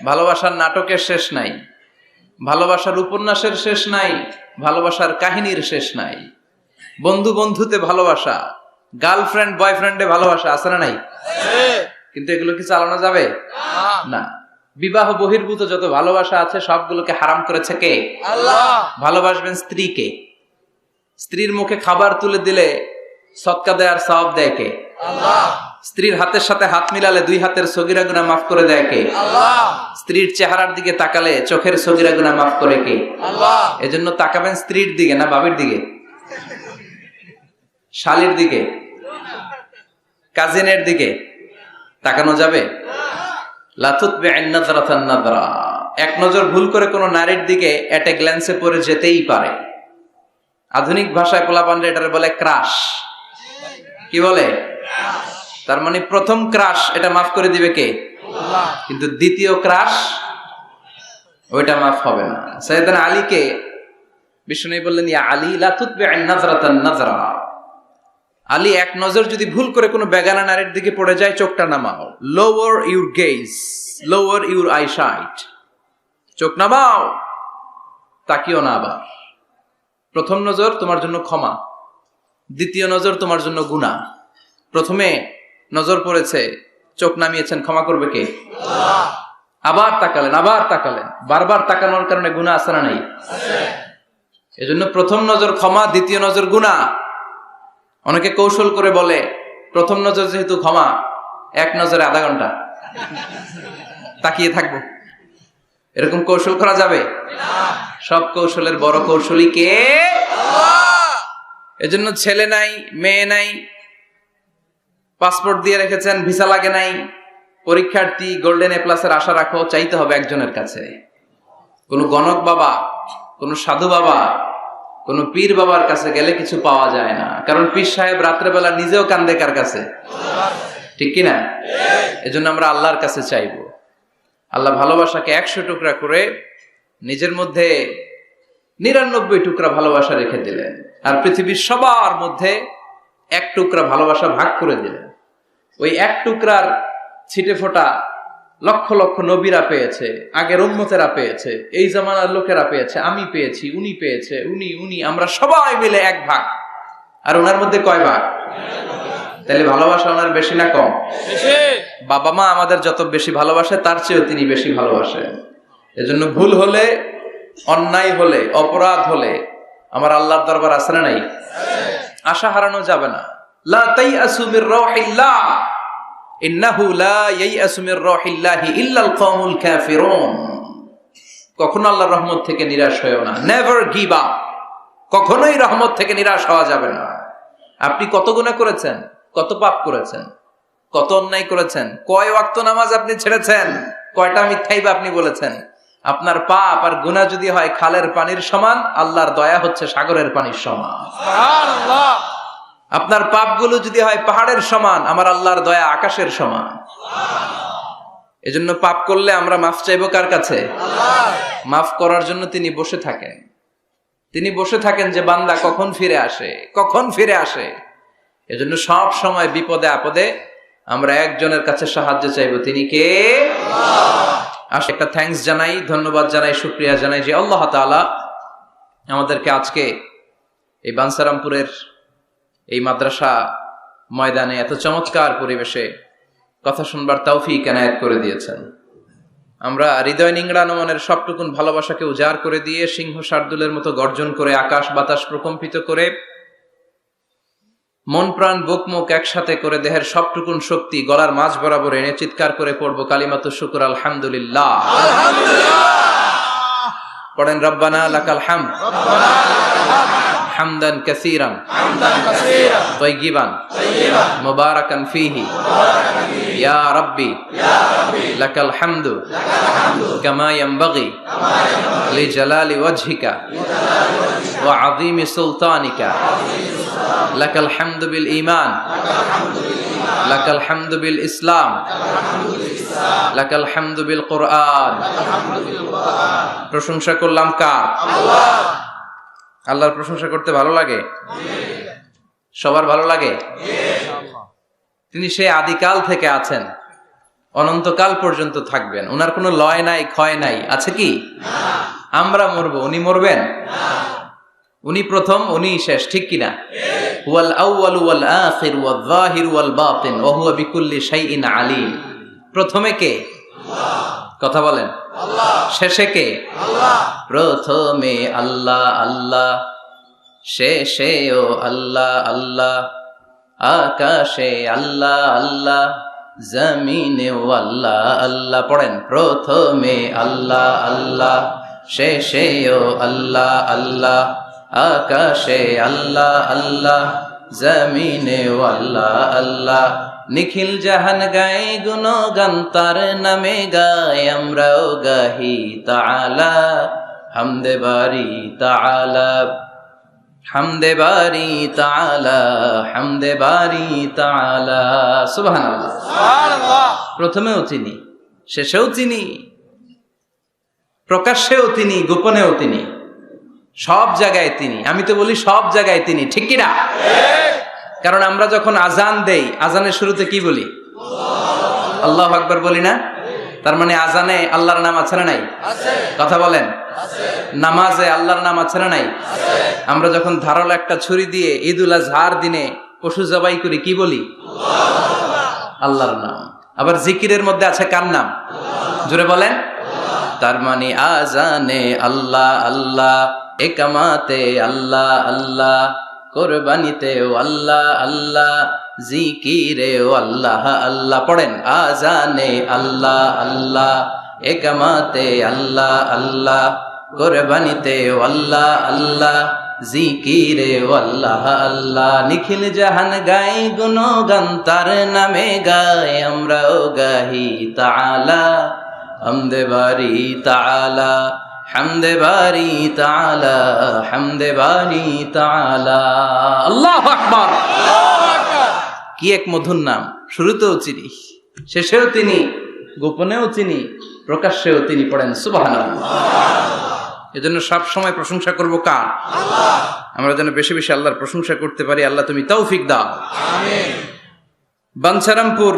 ভালোবাসার নাটকের শেষ নাই, ভালোবাসার উপন্যাসের শেষ নাই, ভালোবাসার কাহিনীর শেষ নাই। বন্ধু বন্ধুতে ভালোবাসা, গার্লফ্রেন্ড বয়ফ্রেন্ডে ভালোবাসা আছে না নাই? কিন্তু এগুলো কি চালানো যাবে না। বিবাহ বহির্ভূত যত ভালোবাসা আছে সবগুলোকে হারাম করেছে কে? আল্লাহ। ভালোবাসবেন স্ত্রীকে, স্ত্রীর মুখে খাবার তুলে দিলে সদকা দেয় আর সওয়াব দেয় কে? আল্লাহ। স্ত্রীর হাতের সাথে হাত মিলালে দুই হাতের সগীরা গুনাহ মাফ করে দেয় কে? আল্লাহ। স্ত্রীর চেহারার দিকে তাকালে চোখের সগীরা গুনাহ মাফ করে কে? আল্লাহ। এজন্য তাকাবেন স্ত্রীর দিকে না বাবির দিকে, শালীর দিকে, কাজিনের দিকে তাকানো যাবে? লা তুতবি'আন নাযরাতান নাযরা। এক নজর ভুল করে কোন নারীর দিকে এট এ গ্ল্যান্সে পড়ে যেতেই পারে। আধুনিক ভাষায় পোলাপানরা এটারে বলে ক্রাশ। কি বলে? তার মানে প্রথম ক্রাশ এটা মাফ করে দিবে কে? আল্লাহ। কিন্তু দ্বিতীয় ক্রাশ ওইটা মাফ হবে না। সাইয়েদনা আলীকে বিষ্ণু বললেন, ইয়া আলী লা তুতবি'আন নাযরাতান নাযরা। আলী, এক নজর যদি ভুল করে কোনো বেগানা নারীর দিকে পড়ে যায় চোখটা নামাও। Lower your gaze, lower your eyesight. চোখ নামাও, তাকিও না আবার। প্রথম নজর তোমার জন্য ক্ষমা, দ্বিতীয় নজর তোমার জন্য গুনাহ। প্রথমে নজর পড়েছে, চোখ নামিয়েছেন, ক্ষমা করবে কে? আল্লাহ। আবার তাকালেন, আবার তাকালেন, বারবার তাকানোর কারণে গুনাহ আছে না নাই? এজন্য প্রথম নজর ক্ষমা, দ্বিতীয় নজর গুনাহ। অনেকে কৌশল করে বলে প্রথম নজর যেহেতু ক্ষমা, এক নজরে আধা ঘন্টা তাকিয়ে থাকবো। এরকম কৌশল করা যাবে? সব কৌশলের বড় কৌশলী কে? আল্লাহ। এজন্য ছেলে নাই, মেয়ে নাই, পাসপোর্ট দিয়ে রেখেছেন, ভিসা লাগে নাই, পরীক্ষার্থী, গোল্ডেন এ প্লাসের আশা রাখো, চাইতে হবে একজনের কাছে। কোন গণক বাবা, কোন সাধু বাবা, কোন পীর বাবার কাছে গেলে কিছু পাওয়া যায় না। কারণ পীর সাহেব রাত্রেবেলা নিজেও কান্দে কার কাছে? ঠিক কিনা? এজন্য আমরা আল্লাহর কাছে চাইবো। আল্লাহ ভালোবাসাকে 100 টুকরা করে নিজের মধ্যে 99 টুকরা ভালোবাসা রেখে দিলেন, আর পৃথিবীর সবার মধ্যে 1 টুকরা ভালোবাসা ভাগ করে দিলেন। ওই 1 টুকরার ছিটে ফোটা লক্ষ লক্ষ নবীরা পেয়েছে, আগের উম্মতেরা পেয়েছে, এই জামানার লোকেরা পেয়েছে, আমি পেয়েছি, উনি পেয়েছে, উনি, আমরা সবাই মিলে 1 ভাগ। আর ওনার মধ্যে কয় ভাগ? তাহলে ভালোবাসা ওনার বেশি না কম? বেশি। বাবা মা আমাদের যত বেশি ভালোবাসে তার চেয়েও তিনি বেশি ভালোবাসেন। এজন্য ভুল হলে, অন্যায় হলে, অপরাধ হলে আমার আল্লাহর দরবার আছে না নাই? আশা হারানো যাবে না। লা তাইয়াসু মির রাহিল্লাহ, ইন্নাহু লা ইয়াইয়াসু মির রাহিল্লাহি ইল্লাল কওমুল কাফিরুন। কখনো আল্লাহর রহমত থেকে নিরাশ হয়ো না। Never give up. কখনোই রহমত থেকে নিরাশ হওয়া যাবে না। আপনি কত গুনাহ করেছেন, কত পাপ করেছেন, কত অন্যায় করেছেন, কয় ওয়াক্ত নামাজ আপনি ছেড়েছেন, কয়টা মিথ্যাই বা আপনি বলেছেন। আপনার পাপ আর গুনাহ যদি হয় খালের পানির সমান, আল্লাহর দয়া হচ্ছে সাগরের পানির সমান। সুবহানাল্লাহ। আপনার পাপগুলো যদি হয় পাহাড়ের সমান, আমার আল্লাহর দয়া আকাশের সমান। এজন্য পাপ করলে আমরা মাফ চাইবো কার কাছে? আল্লাহ। মাফ করার জন্য তিনি বসে থাকেন। তিনি বসে থাকেন যে বান্দা কখন ফিরে আসে, কখন ফিরে আসে। এজন্য সব সময় বিপদে আপদে আমরা একজনের কাছে সাহায্য চাইবো, তিনি কে? আল্লাহ। একটা থ্যাঙ্কস জানাই, ধন্যবাদ জানাই, শুকরিয়া জানাই যে আল্লাহ তাআলা আমাদেরকে আজকে এই বানসারামপুরের এই মাদ্রাসা ময়দানে এত চমৎকার পরিবেশে কথা শুনবার তৌফিক এনায়েত করে দিয়েছেন। আমরা হৃদয় নিংড়ানো মনের সবটুকুন ভালোবাসাকে উজাড় করে দিয়ে সিংহ শার্দুলের মতো গর্জন করে আকাশ বাতাস প্রকম্পিত করে মন প্রাণ বুক মুখ একসাথে করে দেহের সবটুকুন শক্তি গলার মাঝ বরাবর এনে চিৎকার করে পড়বো কালিমাতু শুকর আলহামদুলিল্লাহ। পড়েন রব্বানা লাকাল হামদ হামদান কাসীরান তাইয়িবান মুবারাকান ফীহি ইয়া রাব্বি লাকাল হামদু কামা ইয়ানবাগি লিজালালি ওয়াজহিকা ওয়া আযীমি সুলতানিকা। লাকাল হামদু বিল ঈমান, লাকাল হামদু বিল ইসলাম, লাকাল হামদু বিল কুরআন। প্রশংসা করলাম কার? আল্লাহ। আল্লাহর প্রশংসা করতে ভালো লাগে? সবার ভালো লাগে? তিনি সেই আদিকাল থেকে আছেন, অনন্তকাল পর্যন্ত থাকবেন, ওনার কোনো লয় নাই ক্ষয় নাই, আছে কি? আমরা মরবো, উনি মরবেন? উনি প্রথম, উনি শেষ, ঠিক কিনা? হুয়াল আউয়ালু ওয়াল আখির ওয়াল যাহির ওয়াল বাতিন ওয়া হুয়া বিকুল্লি শাইইন আলিম। প্রথমে কে? কথা বলেন। শেষে কে? প্রথমে আল্লাহ আল্লাহ, শেষেও আল্লাহ আল্লাহ, আকাশে আল্লাহ আল্লাহ, জমিনেও আল্লাহ আল্লাহ। পড়েন, প্রথমে আল্লাহ আল্লাহ, শেষেও আল্লাহ আল্লাহ, আকাশে আল্লাহ আল্লাহ, জমিনেও আল্লাহ আল্লাহ। নিখিল জাহান গায়ে গুণগান তার নামে গায়, আমরাও গাহি তাআলা হামদে বারি তাআলা, হামদে বারি তাআলা, হামদে বারি তাআলা। সুবহানাল্লাহ, সুবহানাল্লাহ। প্রথমেও তিনি, শেষেও তিনি, প্রকাশ্যেও তিনি, গোপনেও তিনি, সব জায়গায় তিনি। আমি তো বলি সব জায়গায় তিনি, ঠিক কি না? কারণ আমরা যখন আজান দেই, আজানের শুরুতে কি বলি? আল্লাহু আকবার বলি না? তার মানে আজানে আল্লাহর নাম আছে না নাই? কথা বলেন। নামাজে আল্লাহর নাম আছে না নাই? আমরা যখন ধারালো একটা ছুরি দিয়ে ঈদুল আজহার দিনে পশু জবাই করি, কি বলি? আল্লাহর নাম। আবার জিকিরের মধ্যে আছে কার নাম? জোরে বলেন। তার মানে আজানে আল্লাহ আল্লাহ, একামাতে আল্লাহ আল্লাহ, কোরবানিতেও আল্লাহ আল্লাহ, জিকিরেও আল্লাহ আল্লাহ। পড়েন, আজানে আল্লাহ আল্লাহ, একামাতে আল্লাহ আল্লাহ, কোরবানিতেও আল্লাহ আল্লাহ, জিকিরেও আল্লাহ আল্লাহ। নিখিল জাহান গাই গুণগান তার নামে গায়, আমরাও গাহি তাআলা হামদে বারি তাআলা, হামদে বারি তাআলা, হামদে বারি তাআলা। আল্লাহু আকবার। কি এক মধুর নাম! শুরুতেও চিনি, শেষেও তিনি, গোপনেও তিনি, প্রকাশ্যেও তিনি। পড়েন সুবহানাল্লাহ। এজন্য সব সময় প্রশংসা করব কার? আল্লাহ। আমরা যেন বেশি বেশি আল্লাহর প্রশংসা করতে পারি। আল্লাহ তুমি তৌফিক দাও, আমিন। বাঞ্ছারামপুর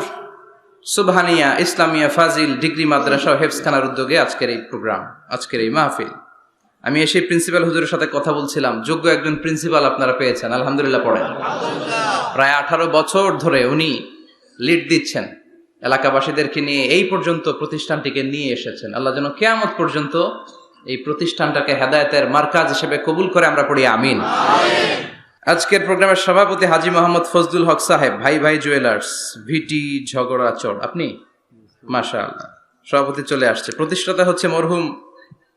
সুবহানিয়া ইসলামিয়া ফাজিল ডিগ্রি মাদ্রাসা ও হেফজখানার উদ্যোগে আজকের এই প্রোগ্রাম, আজকের এই মাহফিল। আমি এসে প্রিন্সিপাল হুজুরের সাথে কথা বলছিলাম। যোগ্য একজন প্রিন্সিপাল আপনারা পেয়েছেন, আলহামদুলিল্লাহ। পড়েন, প্রায় 18 বছর ধরে উনি লিড দিচ্ছেন, এলাকাবাসীদেরকে নিয়ে এই পর্যন্ত প্রতিষ্ঠানটিকে নিয়ে এসেছেন। আল্লাহ যেন কিয়ামত পর্যন্ত এই প্রতিষ্ঠানটাকে হেদায়েতের মার্কাজ হিসেবে কবুল করে, আমরা পড়ি আমিন। আজকের প্রোগ্রামের সভাপতি হাজী মোহাম্মদ ফজলুল হক সাহেব, ভাই ভাই জুয়েলার্স, ভিটি ঝগড়াচড়। আপনি? মাশাআল্লাহ, সভাপতি চলে আসছে। প্রতিষ্ঠাতা হচ্ছে মরহুম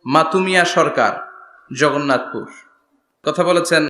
মাতুমিয়া সরকার, জগন্নাথপুর। কথা বলেছেন